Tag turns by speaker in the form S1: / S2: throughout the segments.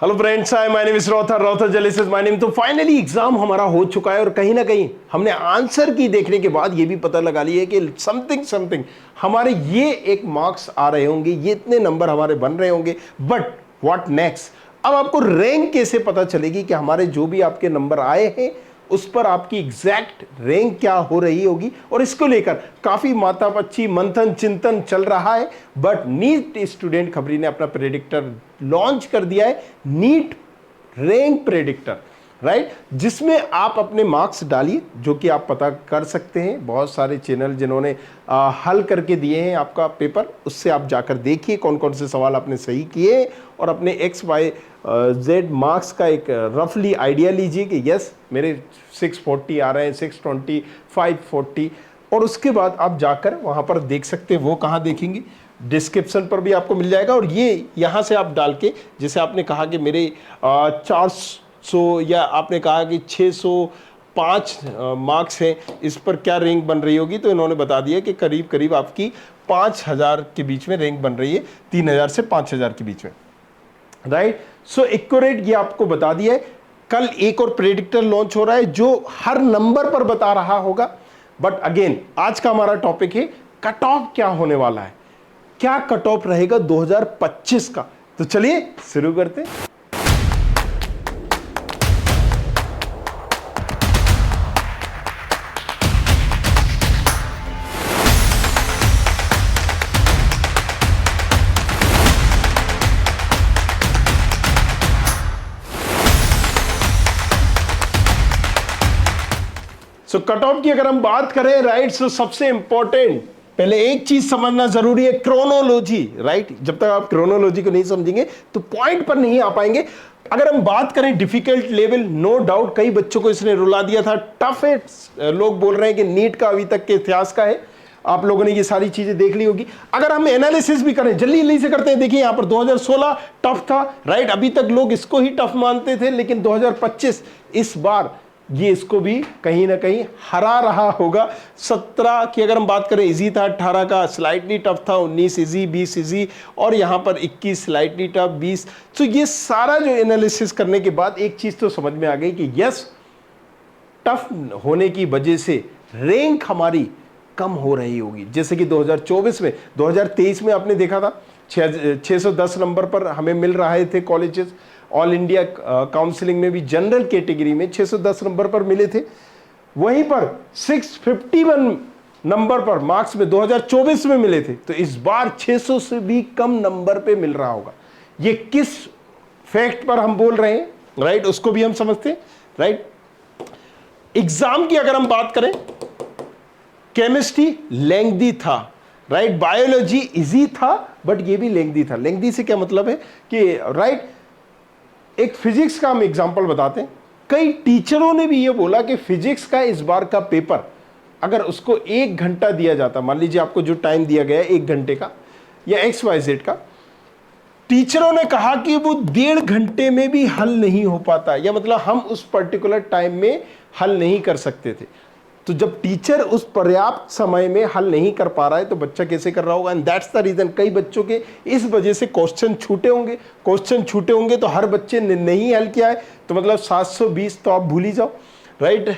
S1: Hello friends, hi my name is रॉथर जलिस my name. तो फाइनली एग्जाम हमारा हो चुका है और कहीं ना कहीं हमने आंसर की देखने के बाद ये भी पता लगा लिया कि समथिंग हमारे ये एक मार्क्स आ रहे होंगे, ये इतने नंबर हमारे बन रहे होंगे। But what next? अब आपको रैंक कैसे पता चलेगी कि हमारे जो भी आपके नंबर आए हैं उस पर आपकी एग्जैक्ट रैंक क्या हो रही होगी? और इसको लेकर काफी माथापच्ची मंथन चिंतन चल रहा है। बट नीट स्टूडेंट खबरी ने अपना प्रेडिक्टर लॉन्च कर दिया है, नीट रैंक प्रेडिक्टर, राइट, जिसमें आप अपने मार्क्स डालिए, जो कि आप पता कर सकते हैं। बहुत सारे चैनल जिन्होंने हल करके दिए हैं आपका पेपर, उससे आप जाकर देखिए कौन कौन से सवाल आपने सही किए और अपने XYZ मार्क्स का एक रफली आइडिया लीजिए कि यस मेरे 640 आ रहे हैं, 620, 540। और उसके बाद आप जाकर वहाँ पर देख सकते हैं। वो कहाँ देखेंगे? डिस्क्रिप्शन पर भी आपको मिल जाएगा। और ये यहाँ से आप डाल के, जैसे आपने कहा कि मेरे 400 या आपने कहा कि 605 मार्क्स हैं, इस पर क्या रैंक बन रही होगी? तो इन्होंने बता दिया कि करीब करीब आपकी 5000 के बीच में रैंक बन रही है, 3000 से 5000 के बीच में, राइट। सो एक्यूरेट ये आपको बता दिया है। कल एक और प्रेडिक्टर लॉन्च हो रहा है जो हर नंबर पर बता रहा होगा। बट अगेन आज का हमारा टॉपिक है कट ऑफ क्या होने वाला है, क्या कट ऑफ रहेगा 2025 का। तो चलिए शुरू करते हैं। सो कट ऑफ की अगर हम बात करें, राइट, सो सबसे इंपॉर्टेंट पहले एक चीज समझना जरूरी है, क्रोनोलॉजी, राइट। जब तक आप क्रोनोलॉजी को नहीं समझेंगे तो पॉइंट पर नहीं आ पाएंगे। अगर हम बात करें डिफिकल्ट लेवल, नो डाउट कई बच्चों को इसने रुला दिया था। टफ है, लोग बोल रहे हैं कि नीट का अभी तक के इतिहास का है। आप लोगों ने ये सारी चीजें देख ली होगी। अगर हम एनालिसिस भी करें, जल्दी जल्दी से करते हैं। देखिए यहां पर 2016 टफ था, राइट, अभी तक लोग इसको ही टफ मानते थे, लेकिन 2025 इस बार ये इसको भी कहीं ना कहीं हरा रहा होगा। 17 की अगर हम बात करें इजी था, 18 का स्लाइटली टफ था, 19 इजी, 20 इजी, और यहां पर 21 स्लाइटली टफ, 20। तो ये सारा जो एनालिसिस करने के बाद एक चीज तो समझ में आ गई कि यस, टफ होने की वजह से रैंक हमारी कम हो रही होगी। जैसे कि 2024 में, 2023 में आपने देखा था 610 नंबर पर हमें मिल रहे थे कॉलेजेस। ऑल इंडिया काउंसलिंग में भी जनरल कैटेगरी में 610 नंबर पर मिले थे। वहीं पर 651 नंबर पर मार्क्स में 2024 में मिले थे। तो इस बार 600 से भी कम नंबर पे मिल रहा होगा। ये किस फैक्ट पर हम बोल रहे हैं, राइट, उसको भी हम समझते हैं, राइट। एग्जाम की अगर हम बात करें, केमिस्ट्री लेंथी था, राइट, बायोलॉजी इजी था, बट ये भी लेंथी था। लेंथी से क्या मतलब है कि, राइट, एक फिजिक्स का हम एग्जांपल बताते हैं। कई टीचरों ने भी ये बोला कि फिजिक्स का इस बार का पेपर अगर उसको 1 घंटा दिया जाता, मान लीजिए आपको जो टाइम दिया गया है 1 घंटे का या XYZ का, टीचरों ने कहा कि वो 1.5 घंटे में भी हल नहीं हो पाता, या मतलब हम उस पर्टिकुलर टाइम में हल नहीं कर सकते थे। तो जब टीचर उस पर्याप्त समय में हल नहीं कर पा रहा है तो बच्चा कैसे कर रहा होगा? एंड दैट्स द रीजन कई बच्चों के इस वजह से क्वेश्चन छूटे होंगे। तो हर बच्चे ने नहीं हल किया है तो मतलब 720 तो आप भूल ही जाओ, राइट।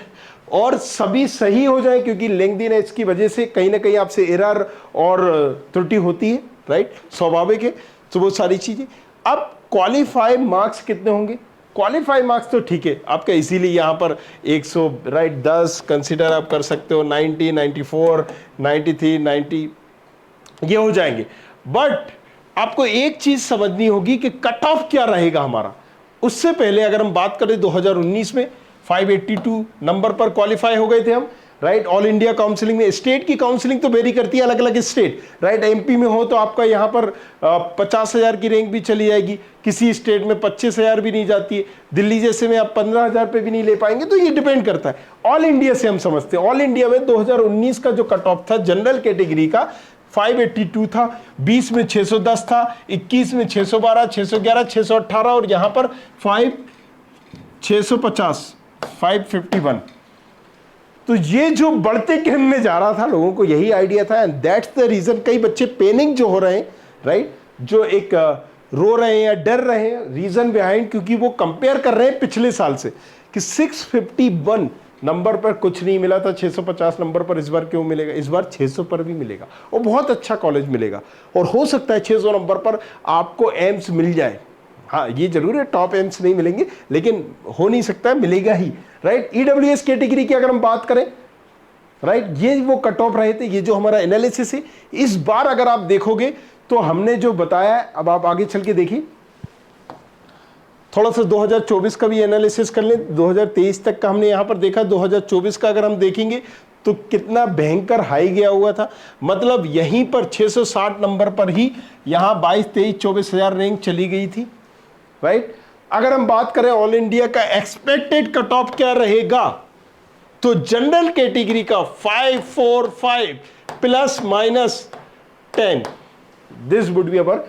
S1: और सभी सही हो जाए, क्योंकि लेंथीनेस की वजह से कहीं ना कहीं आपसे एरर और त्रुटि होती है, राइट, स्वाभाविक है। तो वो सारी चीजें। अब क्वालिफाई मार्क्स कितने होंगे? क्वालिफाई मार्क्स तो ठीक है आपका, इसीलिए यहाँ पर 100, राइट, 10 कंसिडर आप कर सकते हो, 90, 94, 93, 90 ये हो जाएंगे। बट आपको एक चीज समझनी होगी कि कट ऑफ क्या रहेगा हमारा। उससे पहले अगर हम बात करें 2019 में 582 नंबर पर क्वालिफाई हो गए थे हम, राइट। ऑल इंडिया काउंसलिंग में स्टेट की काउंसलिंग तो वेरी करती है, अलग अलग स्टेट, राइट। MP में हो तो आपका यहाँ पर 50,000 की रैंक भी चली जाएगी, किसी स्टेट में 25,000 भी नहीं जाती है, दिल्ली जैसे में आप 15,000 पे भी नहीं ले पाएंगे। तो ये डिपेंड करता है। ऑल इंडिया से हम समझते हैं, ऑल इंडिया में 2019 का जो कट ऑफ था जनरल कैटेगरी का 582 था, 20 में 610 था, 21 में 612, 611, 618 और यहाँ पर 650, 551। तो ये जो बढ़ते क्रम में जा रहा था, लोगों को यही आइडिया था। एंड दैट्स द रीजन कई बच्चे पैनिक जो हो रहे हैं, राइट, जो एक रो रहे हैं या डर रहे हैं, रीजन बिहाइंड क्योंकि वो कंपेयर कर रहे हैं पिछले साल से कि 651 नंबर पर कुछ नहीं मिला था, 650 नंबर पर इस बार क्यों मिलेगा, इस बार 600 पर भी मिलेगा और बहुत अच्छा कॉलेज मिलेगा। और हो सकता है 600 नंबर पर आपको एम्स मिल जाए। हाँ, ये जरूर है टॉप एम्स नहीं मिलेंगे, लेकिन हो नहीं सकता है, मिलेगा ही, राइट। ईडब्ल्यूएस कैटेगरी की अगर हम बात करें, राइट, ये वो कट ऑफ रहे थे, ये जो हमारा एनालिसिस है इस बार अगर आप देखोगे तो हमने जो बताया, अब आप आगे चल के देखिए, थोड़ा सा 2024 का भी एनालिसिस कर लें। 2023 तक का हमने यहां पर देखा, 2024 का अगर हम देखेंगे तो कितना भयंकर हाई गया हुआ था। मतलब यहीं पर 660 नंबर पर ही यहां 22, 23, 24,000 रैंक चली गई थी, राइट। अगर हम बात करें ऑल इंडिया का एक्सपेक्टेड कट ऑफ क्या रहेगा, तो जनरल कैटेगरी का 545 plus minus 10, this would be our,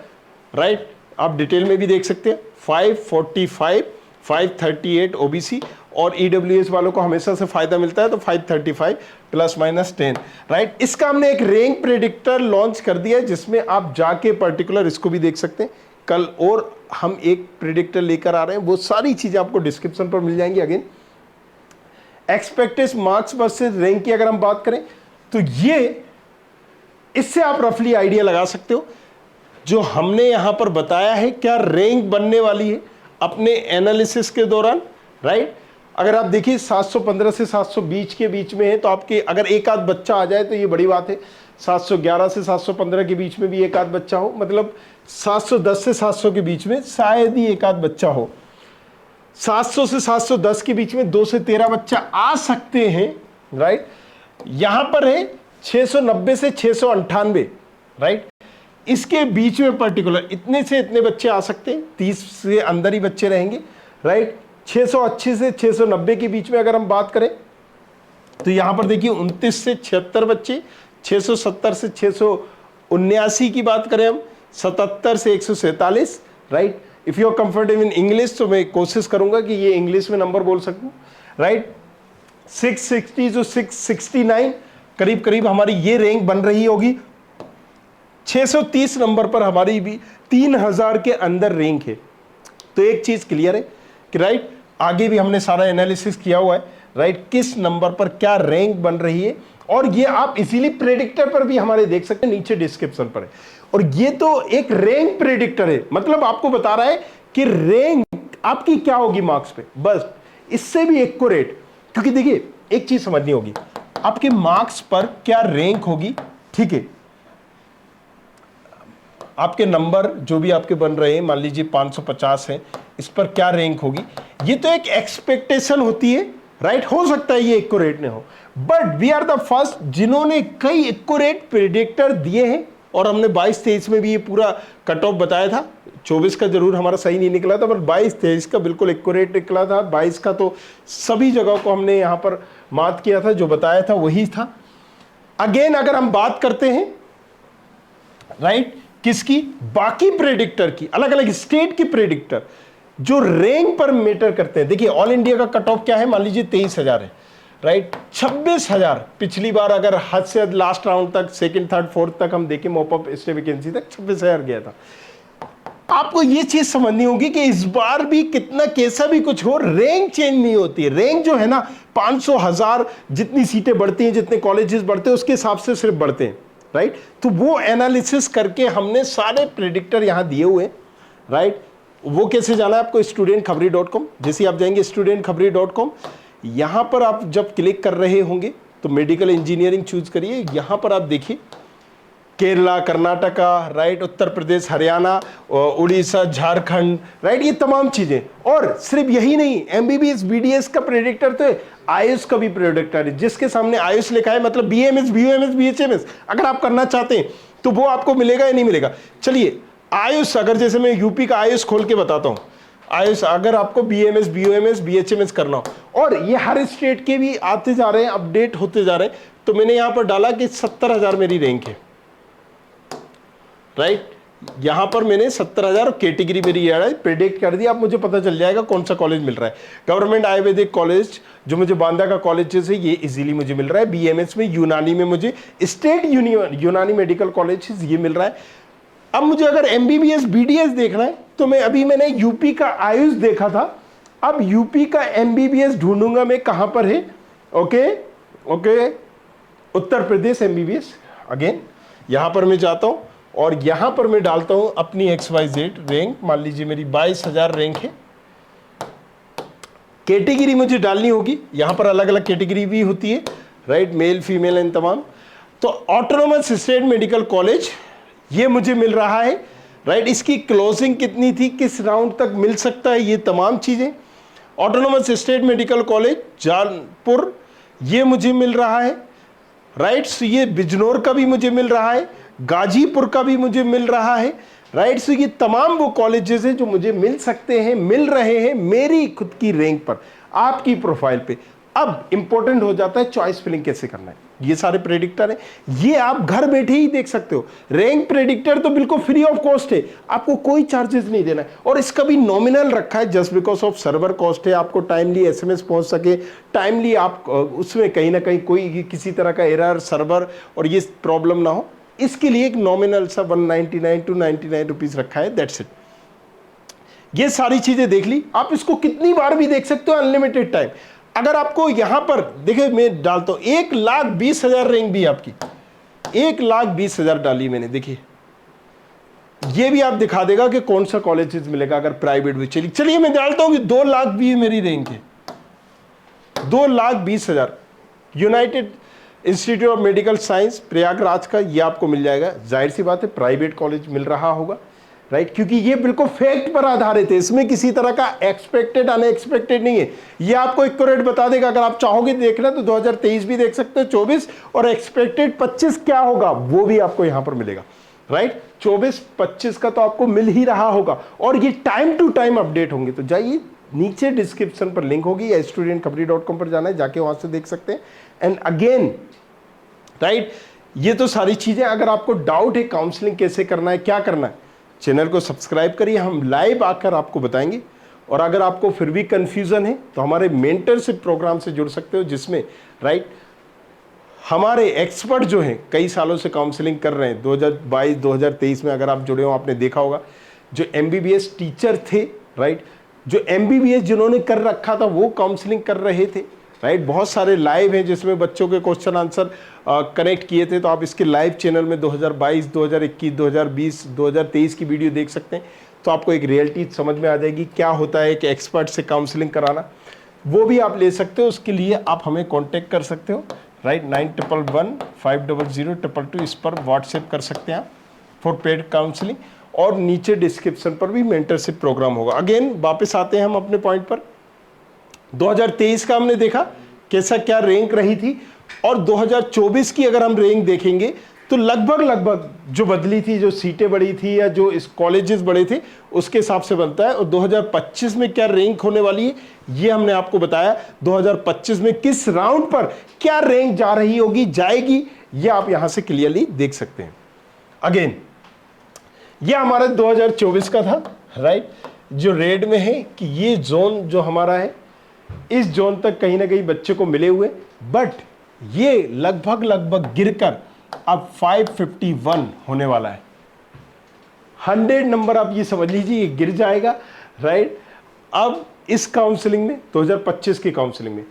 S1: right. आप डिटेल में भी देख सकते हैं, 545, 538 ओबीसी और ईडब्ल्यूएस वालों को हमेशा से फायदा मिलता है, तो 535 प्लस माइनस 10, राइट। इसका हमने एक रैंक प्रेडिक्टर लॉन्च कर दिया है जिसमें आप जाके पर्टिकुलर इसको भी देख सकते हैं कल, और हम एक प्रेडिक्टर लेकर आ रहे हैं, वो सारी चीजें आपको डिस्क्रिप्शन पर मिल जाएंगी। Again expected marks versus rank की अगर हम बात करें तो ये, इससे आप रफली आइडिया लगा सकते हो जो हमने यहां पर बताया है क्या रैंक बनने वाली है अपने एनालिसिस के दौरान, राइट। अगर आप देखिए 715 से 720 के बीच में है, तो आपके अगर एक आध बच्चा आ जाए तो ये बड़ी बात है। 711 से 715 के बीच में भी एक आध बच्चा हो, मतलब 710 से 700 के बीच में शायद ही एक आध बच्चा हो। 700 से 710 के बीच में 2 से 13 बच्चा आ सकते हैं, राइट। यहां पर है 690 से 698, राइट। इसके बीच में पर्टिकुलर इतने से इतने बच्चे आ सकते हैं, 30 से अंदर ही बच्चे रहेंगे, राइट। 680 से 690 के बीच में अगर हम बात करें तो यहां पर देखिए 29 से 76 बच्चे, 670 से 679 की बात करें हम, 77 से 147, right. If you are comfortable in English तो मैं कोशिश करूंगा कि ये इंग्लिश में नंबर बोल सकूं, राइट। 660 to 669 करीब करीब हमारी ये रैंक बन रही होगी। 630 नंबर पर हमारी भी 3000 के अंदर रैंक है। तो एक चीज क्लियर है कि राइट, आगे भी हमने सारा एनालिसिस किया हुआ है, राइट, किस नंबर पर क्या रैंक बन रही है, और ये आप इजीली प्रेडिक्टर पर भी हमारे देख सकते हैं, नीचे डिस्क्रिप्शन पर है। और ये तो एक रैंक प्रेडिक्टर है, मतलब आपको बता रहा है कि रैंक आपकी क्या होगी मार्क्स पे, बस इससे भी एक्यूरेट। क्योंकि देखिए एक चीज समझनी होगी, आपके मार्क्स पर क्या रैंक होगी, ठीक है, आपके नंबर जो भी आपके बन रहे हैं, मान लीजिए 550 है, इस पर क्या रैंक होगी, ये तो एक एक्सपेक्टेशन होती है, राइट। हो सकता है ये एक्यूरेट नहीं हो, but we are the first जिन्होंने कई एक्यूरेट प्रेडिक्टर दिए हैं। और हमने 22-23 में भी ये पूरा कट ऑफ बताया था, 24 का जरूर हमारा सही नहीं निकला था, पर 22-23 का बिल्कुल एक्यूरेट निकला था। 22 का तो सभी जगहों को हमने यहां पर मात किया था, जो बताया था वही था। अगेन अगर हम बात करते हैं, राइट, किसकी, बाकी प्रेडिक्टर की, अलग अलग स्टेट की प्रेडिक्टर जो रैंक पर मैटर करते हैं। देखिए ऑल इंडिया का कट ऑफ क्या है, मान लीजिए 23,000 है, राइट। 26,000 पिछली बार अगर हद से हद लास्ट राउंड तक, सेकंड थर्ड फोर्थ तक हम देखें, मॉप अप स्टे वैकेंसी तक 26,000 गया था। आपको ये चीज समझनी होगी कि इस बार भी कितना कैसा भी कुछ हो, रैंक चेंज नहीं होती है। रैंक जो है ना 500, 1000 जितनी सीटें बढ़ती हैं, जितने कॉलेजेस बढ़ते हैं, उसके हिसाब से सिर्फ बढ़ते हैं, राइट। तो वो एनालिसिस करके हमने सारे प्रेडिक्टर यहां दिए हुए, राइट। वो कैसे जाना है आपको, studentkhabri.com। जैसे आप जाएंगे studentkhabri.com, यहां पर आप जब क्लिक कर रहे होंगे तो मेडिकल इंजीनियरिंग चूज करिए। यहां पर आप देखिए केरला, कर्नाटका, राइट, उत्तर प्रदेश, हरियाणा, उड़ीसा, झारखंड, राइट, ये तमाम चीजें। और सिर्फ यही नहीं, एमबीबीएस, बीडीएस का प्रेडिक्टर तो है, आयुष का भी प्रेडिक्टर है, जिसके सामने आयुष लिखा है, मतलब बीएमएस, बीयूएमएस, बीएचएमएस अगर आप करना चाहते हैं तो वो आपको मिलेगा या नहीं मिलेगा। चलिए आयुष, अगर जैसे मैं यूपी का आयुष खोल के बताता हूं, आयुष अगर आपको बीएमएस, बीयूएमएस, बीएचएमएस करना हो, और ये हर स्टेट के भी आते जा रहे हैं, अपडेट होते जा रहे हैं, तो मैंने यहां पर डाला कि 70,000 मेरी रैंक है, राइट। यहां पर मैंने 70,000 कैटेगरी मेरी प्रेडिक्ट कर दी। अब मुझे पता चल जाएगा कौन सा कॉलेज मिल रहा है। गवर्नमेंट आयुर्वेदिक कॉलेज जो मुझे बांदा का कॉलेज से ये इजीली मुझे मिल रहा है। बीएमएस में, यूनानी में मुझे स्टेट यूनानी मेडिकल कॉलेज ये मिल रहा है। अब मुझे अगर एमबीबीएस बीडीएस देखना है तो मैंने यूपी का आयुष देखा था, अब यूपी का एमबीबीएस ढूंढूंगा मैं कहां पर है। Okay okay, Uttar Pradesh MBBS. Again यहां पर मैं जाता हूं और यहां पर मैं डालता हूं अपनी XYZ रैंक, मान लीजिए मेरी 22,000 रैंक है। कैटेगरी मुझे डालनी होगी, यहां पर अलग अलग कैटेगरी भी होती है, राइट, मेल फीमेल एंड तमाम। तो ऑटोनोमस स्टेट मेडिकल कॉलेज ये मुझे मिल रहा है, राइट। इसकी क्लोजिंग कितनी थी, किस राउंड तक मिल सकता है, ये तमाम चीजें। Autonomous state medical college Jaunpur ये मुझे मिल रहा है, राइट। सो ये बिजनौर का भी मुझे मिल रहा है, गाजीपुर का भी मुझे मिल रहा है, राइट। सो ये तमाम वो कॉलेजेस हैं जो मुझे मिल सकते हैं, मिल रहे हैं मेरी खुद की रैंक पर, आपकी प्रोफाइल पे। अब इंपॉर्टेंट हो जाता है चॉइस फिलिंग कैसे करना है। ये सारे प्रेडिक्टर हैं, ये आप घर बैठे ही देख सकते हो। रैंक प्रेडिक्टर तो बिल्कुल फ्री ऑफ कॉस्ट है, आपको कोई चार्जेस नहीं देना है, और इसका भी नॉमिनल रखा है just because of server cost है। आपको टाइमली एसएमएस पहुंच सके, टाइमली आप उसमें कहीं ना कहीं कोई किसी तरह का एरर सर्वर और ये प्रॉब्लम ना हो, इसके लिए एक नॉमिनल सा 199 to 99 रुपीज रखा है, दैट्स इट। ये सारी चीजें देख ली, आप इसको कितनी बार भी देख सकते हो, अनलिमिटेड टाइम। अगर आपको यहां पर देखिए मैं डालता हूं 1,20,000 रैंक भी आपकी, 1,20,000 डाली मैंने, देखिए ये भी आप दिखा देगा कि कौन सा कॉलेज मिलेगा अगर प्राइवेट भी। चलिए मैं डालता हूं कि 2 लाख भी मेरी रैंक है, 2,20,000 United institute of medical science Prayagraj का, ये आपको मिल जाएगा। जाहिर सी बात है प्राइवेट कॉलेज मिल रहा होगा, राइट, क्योंकि ये बिल्कुल फैक्ट पर आधारित है, इसमें किसी तरह का एक्सपेक्टेड अनएक्सपेक्टेड नहीं है। ये आपको एक्यूरेट बता देगा। अगर आप चाहोगे देखना तो 2023 भी देख सकते हो, 24 और एक्सपेक्टेड 25 क्या होगा वो भी आपको यहां पर मिलेगा, राइट। 24-25 का तो आपको मिल ही रहा होगा, और ये टाइम टू टाइम अपडेट होंगे। तो जाइए, नीचे डिस्क्रिप्शन पर लिंक होगी या studentkhapri.com पर जाना है, जाके वहां से देख सकते हैं। एंड अगेन, राइट, ये तो सारी चीजें। अगर आपको डाउट है काउंसलिंग कैसे करना है, क्या करना है, चैनल को सब्सक्राइब करिए, हम लाइव आकर आपको बताएंगे। और अगर आपको फिर भी कंफ्यूजन है तो हमारे मेंटरशिप प्रोग्राम से जुड़ सकते हो, जिसमें, राइट, हमारे एक्सपर्ट जो हैं कई सालों से काउंसलिंग कर रहे हैं। 2022-2023 में अगर आप जुड़े हो, आपने देखा होगा, जो एमबीबीएस टीचर थे, राइट, जो एमबीबीएस जिन्होंने कर रखा था वो काउंसलिंग कर रहे थे, राइट। बहुत सारे लाइव हैं जिसमें बच्चों के क्वेश्चन आंसर कनेक्ट किए थे, तो आप इसके लाइव चैनल में 2022, 2021, 2020, 2023 की वीडियो देख सकते हैं। तो आपको एक रियलिटी समझ में आ जाएगी क्या होता है कि एक्सपर्ट से काउंसलिंग कराना, वो भी आप ले सकते हो। उसके लिए आप हमें कॉन्टेक्ट कर सकते हो, राइट, 9111-500-222, इस पर व्हाट्सएप कर सकते हैं आप फॉर पेड काउंसलिंग। और नीचे डिस्क्रिप्शन पर भी मेंटरशिप प्रोग्राम होगा। अगेन वापस आते हैं हम अपने पॉइंट पर। 2023 का हमने देखा कैसा क्या रैंक रही थी, और 2024 की अगर हम रैंक देखेंगे तो लगभग जो बदली थी, जो सीटें बढ़ी थी या जो इस कॉलेजेस बढ़े थे उसके हिसाब से बनता है। और 2025 में क्या रैंक होने वाली है ये हमने आपको बताया। 2025 में किस राउंड पर क्या रैंक जा रही होगी, जाएगी, ये आप यहां से क्लियरली देख सकते हैं। अगेन ये हमारा 2024 का था, राइट, जो रेड में है कि ये जोन जो हमारा है, इस जोन तक कहीं ना कहीं बच्चे को मिले हुए, बट ये लगभग गिरकर अब 551 होने वाला है। 100 नंबर आप ये समझ लीजिए ये गिर जाएगा, राइट। अब इस काउंसलिंग में 2025 की काउंसलिंग में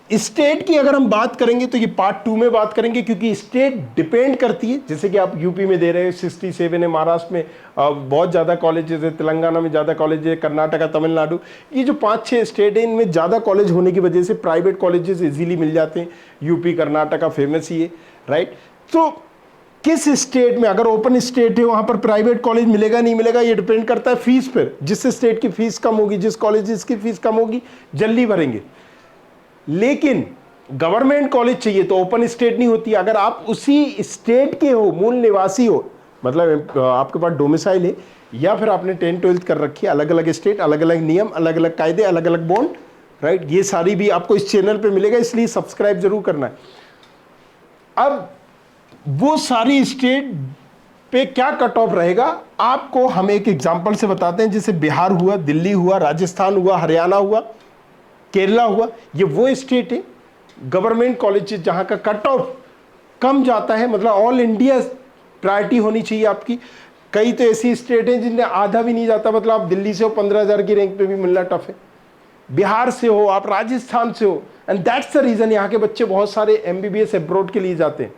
S1: स्टेट की अगर हम बात करेंगे तो ये पार्ट 2 में बात करेंगे, क्योंकि स्टेट डिपेंड करती है। जैसे कि आप यूपी में दे रहे हो 67 है, महाराष्ट्र में बहुत ज़्यादा कॉलेजेस है, तेलंगाना में ज़्यादा कॉलेज है, कर्नाटका, तमिलनाडु, ये जो 5-6 स्टेट है इनमें ज़्यादा कॉलेज होने की वजह से प्राइवेट कॉलेजेस इजीली मिल जाते हैं। यूपी, कर्नाटका फेमस ही है, राइट। तो किस स्टेट में, अगर ओपन स्टेट है वहां पर प्राइवेट कॉलेज मिलेगा नहीं मिलेगा, ये डिपेंड करता है फीस पर। जिस स्टेट की फीस कम होगी, जिस कॉलेज की फीस कम होगी, जल्दी भरेंगे। लेकिन गवर्नमेंट कॉलेज चाहिए तो ओपन स्टेट नहीं होती। अगर आप उसी स्टेट के हो, मूल निवासी हो, मतलब आपके पास डोमिसाइल है, या फिर आपने 10th-12th कर रखी है, अलग अलग स्टेट, अलग अलग नियम, अलग अलग कायदे, अलग अलग बॉन्ड, राइट, ये सारी भी आपको इस चैनल पे मिलेगा, इसलिए सब्सक्राइब जरूर करना है। अब वो सारी स्टेट पे क्या कट ऑफ रहेगा आपको हम एक एग्जांपल से बताते हैं। जैसे बिहार हुआ, दिल्ली हुआ, राजस्थान हुआ, हरियाणा हुआ, केरला हुआ, ये वो स्टेट है गवर्नमेंट कॉलेज जहां का कट ऑफ कम जाता है, मतलब ऑल इंडिया प्रायोरिटी होनी चाहिए आपकी। कई तो ऐसी स्टेट हैं जिनमें आधा भी नहीं जाता, मतलब आप दिल्ली से हो 15,000 की रैंक पे भी मिलना टफ है, बिहार से हो आप, राजस्थान से हो, एंड दैट्स द रीजन यहाँ के बच्चे बहुत सारे एमबीबीएस अब्रॉड के लिए जाते हैं,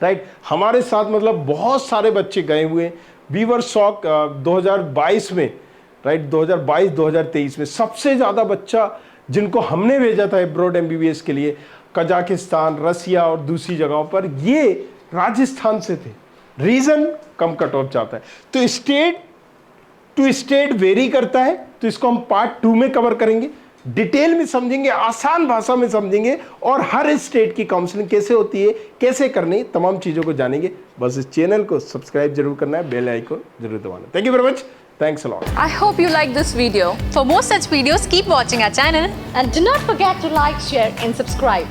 S1: राइट। हमारे साथ मतलब बहुत सारे बच्चे गए हुए, वी वर शॉक 2022 में, राइट, 2022-2023 में सबसे ज़्यादा बच्चा जिनको हमने भेजा था अब्रॉड एमबीबीएस के लिए, कजाकिस्तान, रसिया और दूसरी जगहों पर, ये राजस्थान से थे। रीज़न कम कट ऑफ जाता है, तो स्टेट टू स्टेट वेरी करता है, तो इसको हम पार्ट 2 में कवर करेंगे, डिटेल में समझेंगे, आसान भाषा में समझेंगे, और हर स्टेट की काउंसलिंग कैसे होती है, कैसे करनी, तमाम चीज़ों को जानेंगे। बस इस चैनल को सब्सक्राइब जरूर करना है, बेल आइकन जरूर दबाना। Thank you very much, thanks a lot.
S2: I hope you like this video.
S3: For more such videos, keep watching our channel.
S2: And do not forget to like, share and subscribe.